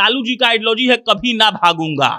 लालू जी का आइडियोलॉजी है कभी ना भागूंगा,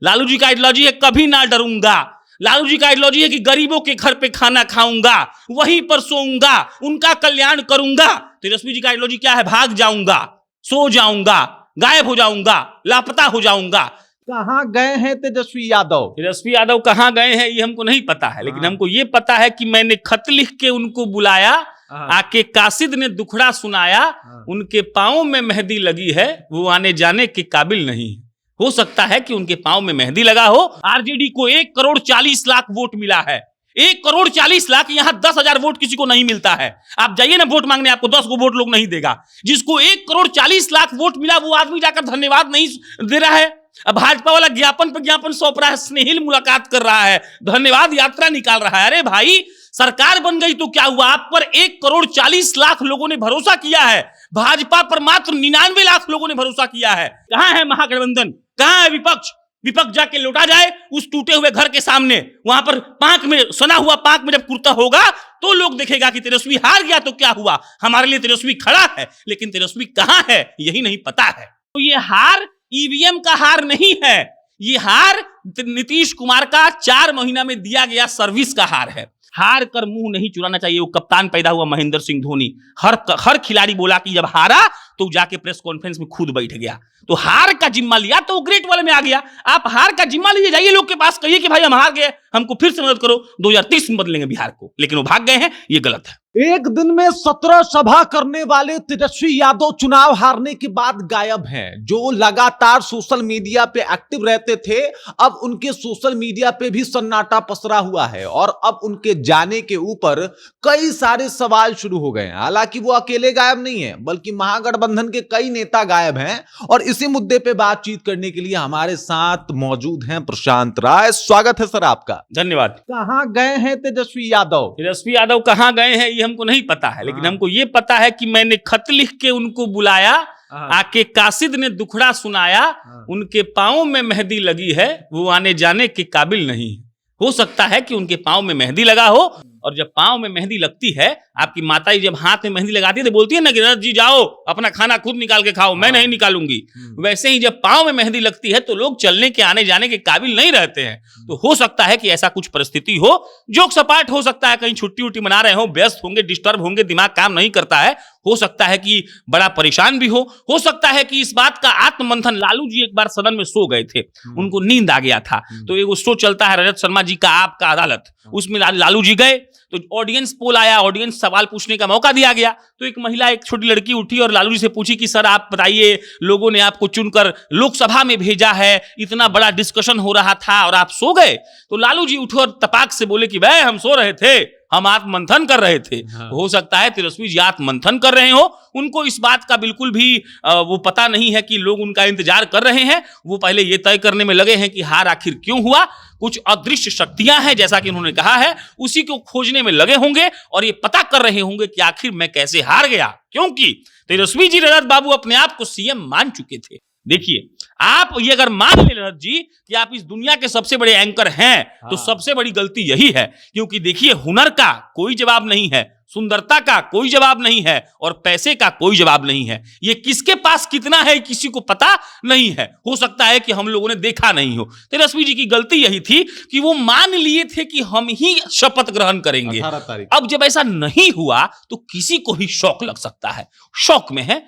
लालू जी का आइडियोलॉजी है कभी ना डरूंगा, लालू जी का आइडियोलॉजी है कि गरीबों के घर पे खाना खाऊंगा, वहीं पर सोऊंगा, उनका कल्याण करूंगा। तेजस्वी जी का आइडियोलॉजी क्या है? भाग जाऊंगा, सो जाऊंगा, गायब हो जाऊंगा, लापता हो जाऊंगा। कहां गए हैं तेजस्वी यादव? तेजस्वी यादव कहां गए हैं ये हमको नहीं पता है, लेकिन हमको ये पता है कि मैंने खत लिख के उनको बुलाया, आके कासिद ने दुखड़ा सुनाया, उनके पांव में मेहंदी लगी है, वो आने जाने के काबिल नहीं। हो सकता है कि उनके पांव में मेहंदी लगा हो। आरजेडी को 1,40,00,000 वोट मिला है, 1,40,00,000। यहां 10,000 वोट किसी को नहीं मिलता है। आप जाइए ना वोट मांगने, आपको 10 को वोट लोग नहीं देगा। जिसको 1,40,00,000 वोट मिला वो आदमी जाकर धन्यवाद नहीं दे रहा है। अब भाजपा वाला ज्ञापन पर ज्ञापन सौंप रहा है, स्नेहिल मुलाकात कर रहा है, धन्यवाद यात्रा निकाल रहा है। अरे भाई, सरकार बन गई तो क्या हुआ? आप पर 1,40,00,000 लोगों ने भरोसा किया है, भाजपा पर मात्र 99 लाख लोगों ने भरोसा किया है। कहां है महागठबंधन? कहां है विपक्ष? विपक्ष जाके लौटा जाए उस टूटे हुए घर के सामने, वहां पर पांक में सना हुआ पांक में जब कुर्ता होगा तो लोग देखेगा कि तेजस्वी हार गया तो क्या हुआ। हमारे लिए तेजस्वी खड़ा है, लेकिन तेजस्वी कहां है यही नहीं पता है। तो ये हार ईवीएम का हार नहीं है, ये हार नीतीश कुमार का 4 महीना में दिया गया सर्विस का हार है। हार कर मुंह नहीं चुराना चाहिए। वो कप्तान पैदा हुआ महेंद्र सिंह धोनी, हर खिलाड़ी बोला कि जब हारा तो जाके प्रेस कॉन्फ्रेंस में खुद बैठ गया, तो हार का जिम्मा लिया तो वो ग्रेट वाले में आ गया। आप हार का जिम्मा लीजिए, जाइए लोग के पास, कहिए कि भाई हम हार गए, हमको फिर से मदद करो, 2030 में बदलेंगे बिहार को। लेकिन वो भाग गए हैं, ये गलत है। एक दिन में 17 सभा करने वाले तेजस्वी यादव चुनाव हारने के बाद गायब हैं। जो लगातार सोशल मीडिया पे एक्टिव रहते थे, अब उनके सोशल मीडिया पे भी सन्नाटा पसरा हुआ है और अब उनके जाने के ऊपर कई सारे सवाल शुरू हो गए हैं। हालांकि वो अकेले गायब नहीं है, बल्कि महागठबंधन के कई नेता गायब हैं और इसी मुद्दे पे बातचीत करने के लिए हमारे साथ मौजूद हैं प्रशांत राय। स्वागत है सर आपका। धन्यवाद। कहां गए हैं तेजस्वी यादव? तेजस्वी यादव कहां गए हैं ये हमको नहीं पता है, लेकिन हमको ये पता है कि मैंने खत लिख के उनको बुलाया, आके कासिद ने दुखड़ा सुनाया, उनके पांव में मेहंदी लगी है, वो आने जाने के काबिल नहीं। हो सकता है कि उनके पांव में मेहंदी लगा हो, और जब पांव में मेहंदी लगती है, आपकी माता जी जब हाथ में मेहंदी लगाती है तो बोलती है ना कि रथ जी जाओ अपना खाना खुद निकाल के खाओ, मैं नहीं निकालूंगी। वैसे ही जब पांव में मेहंदी लगती है तो लोग चलने के आने जाने के काबिल नहीं रहते हैं। तो हो सकता है कि ऐसा कुछ परिस्थिति हो, जोक सपाट हो सकता है, कहीं छुट्टी उट्टी मना रहे हो, व्यस्त होंगे, डिस्टर्ब होंगे, दिमाग काम नहीं करता है, हो सकता है कि बड़ा परेशान भी हो सकता है कि इस बात का आत्ममंथन, लालू जी एक बार सदन में सो गए थे, उनको नींद आ गया था, तो एक शो चलता है रजत शर्मा जी का आपका अदालत, उसमें लालू जी गए तो ऑडियंस पोल आया, ऑडियंस सवाल पूछने का मौका दिया गया। तो एक महिला, एक छोटी लड़की उठी और लालू जी से पूछी कि सर आप बताइए, लोगों ने आपको चुनकर लोकसभा में भेजा है, इतना बड़ा डिस्कशन हो रहा था और आप सो गए। तो लालू जी उठे और तपाक से बोले कि भाई हम सो रहे थे, हम आत्ममंथन कर रहे थे। हो सकता है तेजस्वी जी आत्ममंथन कर रहे हो, उनको इस बात का बिल्कुल भी वो पता नहीं है कि लोग उनका इंतजार कर रहे हैं। वो पहले ये तय करने में लगे हैं कि हार आखिर क्यों हुआ। कुछ अदृश्य शक्तियां हैं, जैसा कि उन्होंने कहा है, उसी को खोजने में लगे होंगे और ये पता कर रहे होंगे कि आखिर मैं कैसे हार गया। क्योंकि तेजस्वी जी रजत बाबू अपने आप को सीएम मान चुके थे। देखिए, आप ये अगर मान ले रजत जी कि आप इस दुनिया के सबसे बड़े एंकर हैं, तो सबसे बड़ी गलती यही है। क्योंकि देखिए, हुनर का कोई जवाब नहीं है, सुंदरता का कोई जवाब नहीं है और पैसे का कोई जवाब नहीं है। ये किसके पास कितना है किसी को पता नहीं है। हो सकता है कि हम लोगों ने देखा नहीं हो। तेजस्वी जी की गलती यही थी कि वो मान लिए थे कि हम ही शपथ ग्रहण करेंगे। अब जब ऐसा नहीं हुआ तो किसी को ही शौक लग सकता है, शौक में है।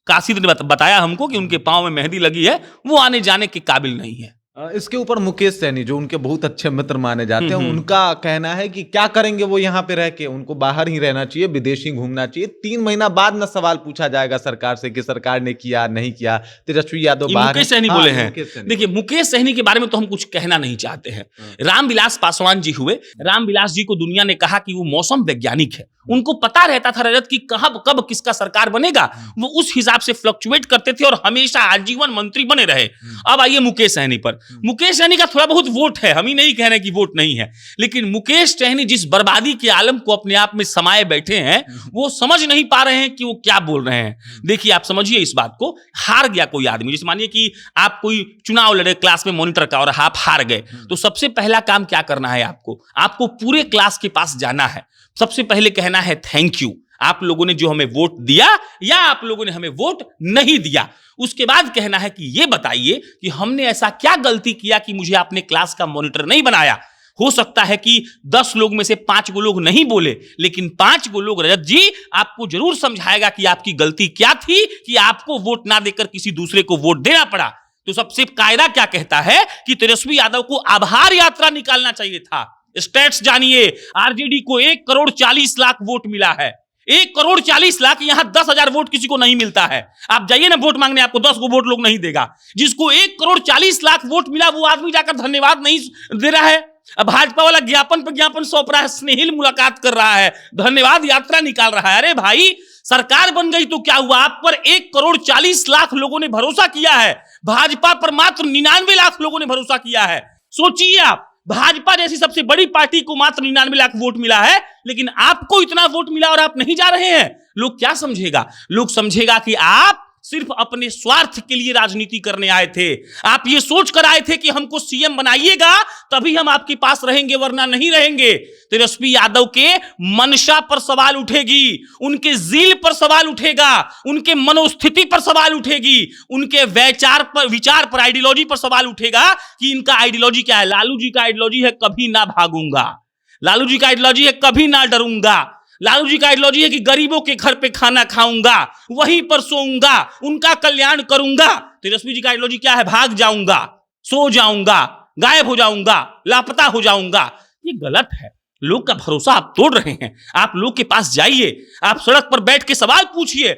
कासिद ने बताया हमको कि उनके पांव में मेहंदी लगी है, वो आने जाने के काबिल नहीं है। इसके ऊपर मुकेश सहनी, जो उनके बहुत अच्छे मित्र माने जाते हैं, उनका कहना है कि क्या करेंगे वो यहाँ पे रह के, उनको बाहर ही रहना चाहिए, विदेशी घूमना चाहिए। 3 महीना बाद न सवाल पूछा जाएगा सरकार से कि सरकार ने किया नहीं किया। तेजस्वी यादव बाहर, मुकेश सहनी बोले हैं। देखिए, मुकेश सहनी के बारे में तो हम कुछ कहना नहीं चाहते हैं। रामविलास पासवान जी हुए, रामविलास जी को दुनिया ने कहा कि वो मौसम वैज्ञानिक है, उनको पता रहता था रजत की कब किसका सरकार बनेगा, वो उस हिसाब से फ्लक्चुएट करते थे और हमेशा आजीवन मंत्री बने रहे। अब आइए मुकेश सहनी पर। मुकेश सहनी का थोड़ा बहुत वोट है, हम ही नहीं कह रहे कि वोट नहीं है, लेकिन मुकेश सहनी जिस बर्बादी के आलम को अपने आप में समाये बैठे हैं, वो समझ नहीं पा रहे हैं कि वो क्या बोल रहे हैं। देखिए, आप समझिए इस बात को, हार गया कोई आदमी, जैसे मानिए कि आप कोई चुनाव लड़े क्लास में मॉनिटर का और आप हार गए, तो सबसे पहला काम क्या करना है आपको पूरे क्लास के पास जाना है, सबसे पहले कहना है थैंक यू। आप लोगों ने जो हमें वोट दिया या आप लोगों ने हमें वोट नहीं दिया। उसके बाद कहना है कि ये बताइए कि हमने ऐसा क्या गलती किया कि मुझे आपने क्लास का मॉनिटर नहीं बनाया। हो सकता है कि 10 लोग में से 5 गो लोग नहीं बोले, लेकिन 5 गो लोग रजत जी आपको जरूर समझाएगा कि आपकी गलती क्या थी कि आपको वोट ना देकर किसी दूसरे को वोट देना पड़ा। तो सबसे कायदा क्या कहता है कि तेजस्वी यादव को आभार यात्रा निकालना चाहिए था। स्टेट्स जानिए, आरजेडी को 1,40,00,000 वोट मिला है। 1,40,00,000, यहां 10,000 वोट किसी को नहीं मिलता है। आप जाइए ना वोट मांगने, आपको 10 को वोट लोग नहीं देगा। जिसको 1,40,00,000 वोट मिला वो आदमी जाकर धन्यवाद नहीं दे रहा है। अब भाजपा वाला ज्ञापन पर ज्ञापन सौंप रहा है, स्नेहिल मुलाकात कर रहा है, धन्यवाद यात्रा निकाल रहा है। अरे भाई, सरकार बन गई तो क्या हुआ? आप पर 1,40,00,000 लोगों ने भरोसा किया है, भाजपा पर मात्र 99 लाख लोगों ने भरोसा किया है। सोचिए आप, भाजपा जैसी सबसे बड़ी पार्टी को मात्र 99 लाख वोट मिला है, लेकिन आपको इतना वोट मिला और आप नहीं जा रहे हैं। लोग क्या समझेगा? लोग समझेगा कि आप सिर्फ अपने स्वार्थ के लिए राजनीति करने आए थे। आप ये सोच कर आए थे कि हमको सीएम बनाइएगा तभी हम आपके पास रहेंगे, वरना नहीं रहेंगे। तेजस्वी यादव के मंशा पर सवाल उठेगी, उनके ज़ील पर सवाल उठेगा, उनके मनोस्थिति पर सवाल उठेगी, उनके विचार पर आइडियोलॉजी पर सवाल उठेगा कि इनका आइडियोलॉजी क्या है। लालू जी का आइडियोलॉजी है कभी ना भागूंगा, लालू जी का आइडियोलॉजी है कभी ना डरूंगा, लालू जी का आइडियोलॉजी है कि गरीबों के घर पे खाना खाऊंगा, वहीं पर सोऊंगा, उनका कल्याण करूंगा। तेजस्वी जी का आइडियोलॉजी क्या है? भाग जाऊंगा, सो जाऊंगा, गायब हो जाऊंगा, लापता हो जाऊंगा। ये गलत है। लोग का भरोसा आप तोड़ रहे हैं। आप लोग के पास जाइए, आप सड़क पर बैठ के सवाल पूछिए।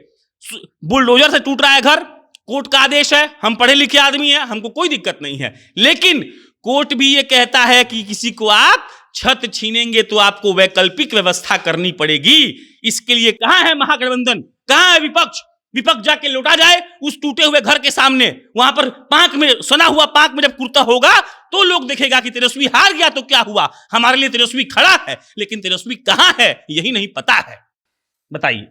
बुलडोजर से टूट रहा है घर, कोर्ट का आदेश है, हम पढ़े लिखे आदमी हैं, हमको कोई दिक्कत नहीं है, लेकिन कोर्ट भी ये कहता है कि किसी को आप छत छीनेंगे तो आपको वैकल्पिक व्यवस्था करनी पड़ेगी। इसके लिए कहां है महागठबंधन, कहां है विपक्ष? विपक्ष जाके लौटा जाए उस टूटे हुए घर के सामने, वहां पर पांक में सना हुआ पांक में जब कुर्ता होगा तो लोग देखेगा कि तेजस्वी हार गया तो क्या हुआ, हमारे लिए तेजस्वी खड़ा है। लेकिन तेजस्वी कहां है यही नहीं पता है। बताइए।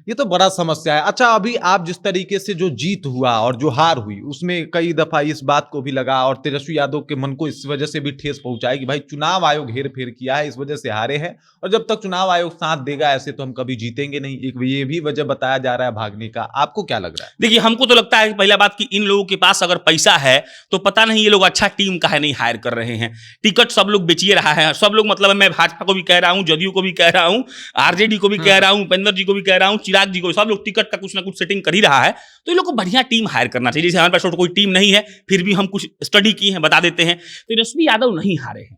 ये तो बड़ा समस्या है। अच्छा, अभी आप जिस तरीके से जो जीत हुआ और जो हार हुई उसमें कई दफा इस बात को भी लगा और तेजस्वी यादव के मन को इस वजह से भी ठेस पहुंचाई कि भाई चुनाव आयोग हेर फेर किया है, इस वजह से हारे हैं, और जब तक चुनाव आयोग साथ देगा ऐसे तो हम कभी जीतेंगे नहीं। एक ये भी वजह बताया जा रहा है भागने का। आपको क्या लग रहा है? देखिए, हमको तो लगता है पहला बात कि इन लोगों के पास अगर पैसा है तो पता नहीं ये लोग अच्छा टीम का है नहीं हायर कर रहे हैं। टिकट सब लोग बेचिए रहा है, सब लोग, मतलब मैं भाजपा को भी कह रहा हूं, जदयू को भी कह रहा हूं, आरजेडी को भी कह रहा हूं, उपेंद्र जी को भी कह रहा हूं, चिराग जी को, सब लोग टिकट का कुछ ना कुछ सेटिंग कर ही रहा है। तो ये लोग को बढ़िया टीम हायर करना चाहिए। जैसे हमारे पास कोई टीम नहीं है, फिर भी हम कुछ स्टडी किए हैं, बता देते हैं। तेजस्वी यादव नहीं हारे हैं।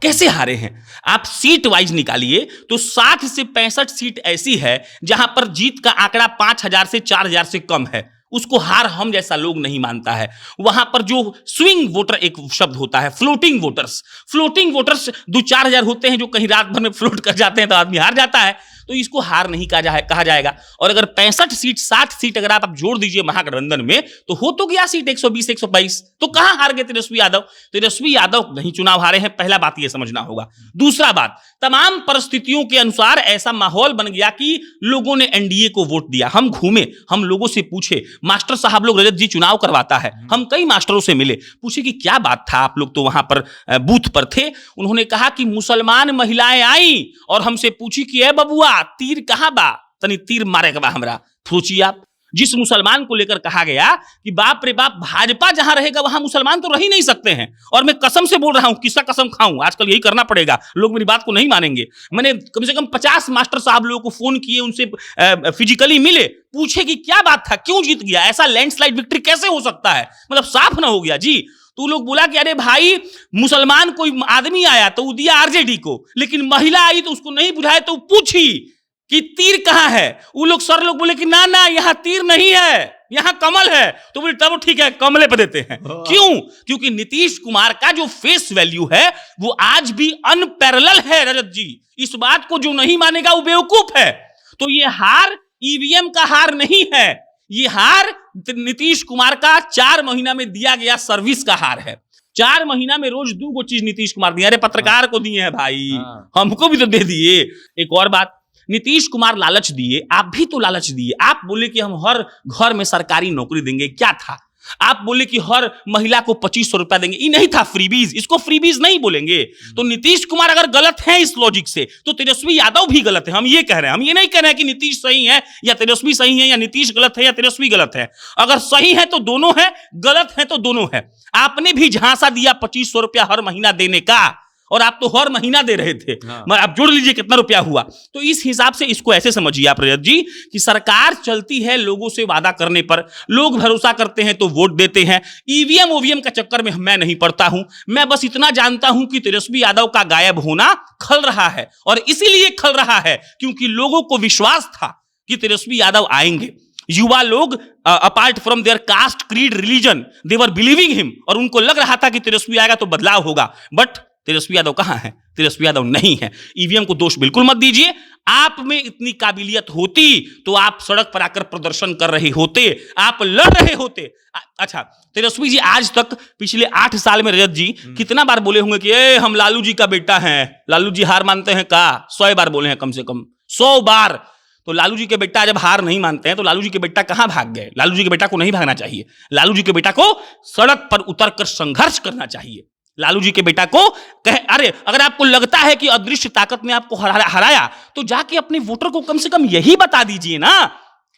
कैसे हारे हैं? आप सीट वाइज निकालिए तो 60 से 65 सीट ऐसी है जहां पर जीत का आंकड़ा 5,000 से 4,000 से कम है। उसको हार हम जैसा लोग नहीं मानता है। वहां पर जो स्विंग वोटर एक शब्द होता है, फ्लोटिंग वोटर्स 2-4 हजार होते हैं जो कहीं रात भर में फ्लोट कर जाते हैं तो आदमी हार जाता है। तो इसको हार नहीं कहा जाएगा। और अगर 65 सीट 60 सीट अगर आप जोड़ दीजिए महागठबंधन में तो हो तो गया सीट 120-122। तो कहां हार गए तेजस्वी यादव? तेजस्वी यादव नहीं चुनाव हारे हैं, पहला बात यह समझना होगा। दूसरा बात, तमाम परिस्थितियों के अनुसार ऐसा माहौल बन गया कि लोगों ने एनडीए को वोट दिया। हम घूमे, हम लोगों से पूछे, मास्टर साहब लोग, रजत जी चुनाव करवाता है, हम कई मास्टरों से मिले, पूछे कि क्या बात था, आप लोग तो वहां पर बूथ पर थे। उन्होंने कहा कि मुसलमान महिलाएं आई और हमसे पूछी कि ए बबुआ तीर कहां बा, तनी तीर मारे के बा हमरा। सोचिए आप, जिस मुसलमान को लेकर कहा गया कि बाप रे बाप भाजपा जहां रहेगा वहां मुसलमान तो रह ही नहीं सकते हैं। और मैं कसम से बोल रहा हूं, किसका कसम खाऊं, आजकल यही करना पड़ेगा, लोग मेरी बात को नहीं मानेंगे। मैंने कम से कम 50 मास्टर साहब लोगों को फोन किए, उनसे फिजिकली मिले, पूछे कि क्या बात था, क्यों जीत गया, ऐसा लैंडस्लाइड विक्ट्री कैसे हो सकता है, मतलब साफ ना हो गया जी। तो लोग बोला कि अरे भाई, मुसलमान कोई आदमी आया तो वो दिया आरजेडी को, लेकिन महिला आई तो उसको नहीं बुझाया तो पूछी कि तीर कहां है। वो लोग सर लोग बोले कि ना ना यहां तीर नहीं है, यहां कमल है। तो बोले तब ठीक है, कमले पे देते हैं। क्यों? क्योंकि नीतीश कुमार का जो फेस वैल्यू है वो आज भी अनपैरेलल है रजत जी। इस बात को जो नहीं मानेगा वो बेवकूफ है। तो ये हार ईवीएम का हार नहीं है, ये हार नीतीश कुमार का 4 महीना में दिया गया सर्विस का हार है। 4 महीना में रोज 2 चीज नीतीश कुमार दिए। अरे पत्रकार को दिए हैं भाई, हमको भी तो दे दिए। एक और बात, नीतीश कुमार लालच दिए, आप भी तो लालच दिए। आप बोले कि हम हर घर में सरकारी नौकरी देंगे। क्या था? आप बोले कि हर महिला को 2500 रुपया देंगे, ये नहीं था फ्रीबीज, इसको फ्रीबीज नहीं बोलेंगे। तो नीतीश कुमार अगर गलत है इस लॉजिक से, तो तेजस्वी यादव भी गलत है। हम ये कह रहे हैं, हम ये नहीं कह रहे हैं कि नीतीश सही है या तेजस्वी सही है, या नीतीश गलत है या तेजस्वी गलत है। अगर सही है तो दोनों है, गलत है तो दोनों है। आपने भी झांसा दिया 2500 रुपया हर महीना देने का, और आप तो हर महीना दे रहे थे। मगर आप जोड़ लीजिए कितना रुपया हुआ। तो इस हिसाब से इसको ऐसे समझिए आप रजत जी कि सरकार चलती है लोगों से वादा करने पर, लोग भरोसा करते हैं तो वोट देते हैं। ईवीएम ओवीएम का चक्कर में मैं नहीं पड़ता हूं। मैं बस इतना जानता हूं कि तेजस्वी यादव का गायब होना खल रहा है, और इसीलिए खल रहा है क्योंकि लोगों को विश्वास था कि तेजस्वी यादव आएंगे। युवा लोग apart from their caste, creed, religion, they were believing him, और उनको लग रहा था कि तेजस्वी आएगा तो बदलाव होगा। बट तेजस्वी यादव कहां है? तेजस्वी यादव नहीं है। ईवीएम को दोष बिल्कुल मत दीजिए। आप में इतनी काबिलियत होती तो आप सड़क पर आकर प्रदर्शन कर रहे होते, आप लड़ रहे होते। अच्छा, तेजस्वी जी आज तक पिछले 8 साल में रजत जी कितना बार बोले होंगे कि ए हम लालू जी का बेटा हैं, लालू जी हार मानते हैं का? 100 बार बोले हैं, कम से कम 100 बार। तो लालू जी के बेटा जब हार नहीं मानते हैं तो लालू जी के बेटा कहां भाग गए? लालू जी के बेटा को नहीं भागना चाहिए। लालू जी के बेटा को सड़क पर उतरकर संघर्ष करना चाहिए। लालू जी के बेटा को अरे अगर आपको लगता है कि अदृश्य ताकत ने आपको हराया तो जाके अपने वोटर को कम से कम यही बता दीजिए ना।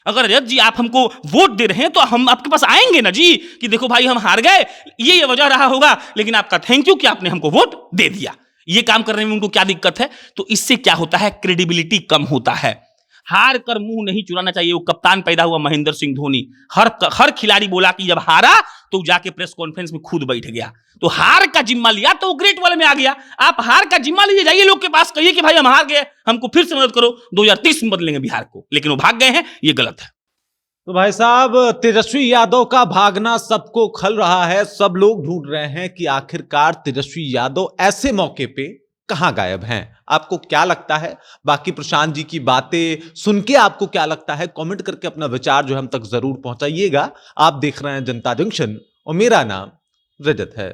अगर रजत जी आप हमको वोट दे रहे हैं तो हम आपके पास आएंगे ना जी कि देखो भाई हम हार गए, ये वजह रहा होगा, लेकिन आपका थैंक यू कि आपने हमको वोट दे दिया। ये काम करने में उनको क्या दिक्कत है? तो इससे क्या होता है? क्रेडिबिलिटी कम होता है। हार कर मुंह नहीं चुराना चाहिए। वो कप्तान पैदा हुआ महेंद्र सिंह धोनी, हर खिलाड़ी बोला कि जब हारा तो जाके प्रेस कॉन्फ्रेंस में खुद बैठ गया। तो हार का जिम्मा लिया तो वो ग्रेट वाले में आ गया। आप हार का जिम्मा लीजिए, जाइए लोग के पास, कहिए कि भाई हम हार गए, हमको फिर से मदद करो, 2030 में बदलेंगे बिहार को। लेकिन वो भाग गए हैं, ये गलत है। तो भाई साहब, तेजस्वी यादव का भागना सबको खल रहा है। सब लोग ढूंढ रहे हैं कि आखिरकार तेजस्वी यादव ऐसे मौके पे कहां गायब हैं। आपको क्या लगता है? बाकी प्रशांत जी की बातें सुन के आपको क्या लगता है? कमेंट करके अपना विचार जो हम तक जरूर पहुंचाइएगा। आप देख रहे हैं जनता जंक्शन और मेरा नाम रजत है।